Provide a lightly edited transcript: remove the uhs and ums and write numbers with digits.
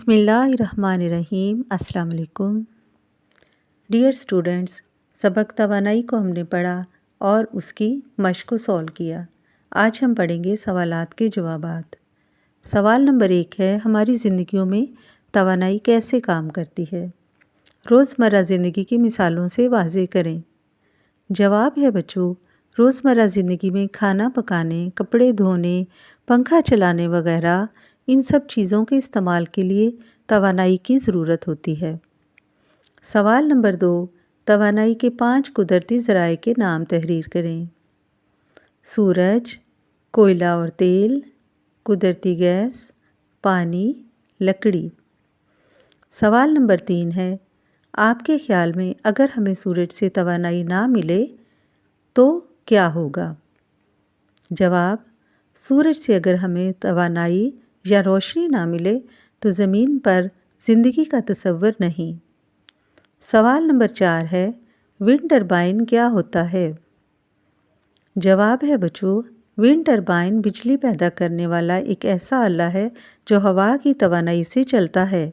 بسم اللہ الرحمن الرحیم۔ السلام علیکم ڈیئر اسٹوڈنٹس، سبق توانائی کو ہم نے پڑھا اور اس کی مشق کو سولو کیا۔ آج ہم پڑھیں گے سوالات کے جوابات۔ سوال نمبر 1 ہے، ہماری زندگیوں میں توانائی کیسے کام کرتی ہے؟ روزمرہ زندگی کی مثالوں سے واضح کریں۔ جواب ہے بچوں، روزمرہ زندگی میں کھانا پکانے، کپڑے دھونے، پنکھا چلانے وغیرہ ان سب چیزوں کے استعمال کے لیے توانائی کی ضرورت ہوتی ہے۔ سوال نمبر 2، توانائی کے 5 قدرتی ذرائع کے نام تحریر کریں۔ سورج، کوئلہ اور تیل، قدرتی گیس، پانی، لکڑی۔ سوال نمبر 3 ہے، آپ کے خیال میں اگر ہمیں سورج سے توانائی نہ ملے تو کیا ہوگا؟ جواب، سورج سے اگر ہمیں توانائی یا روشنی نہ ملے تو زمین پر زندگی کا تصور نہیں۔ سوال نمبر 4 ہے، ونڈ ٹربائن کیا ہوتا ہے؟ جواب ہے بچوں، ونڈ ٹربائن بجلی پیدا کرنے والا ایک ایسا آلہ ہے جو ہوا کی توانائی سے چلتا ہے۔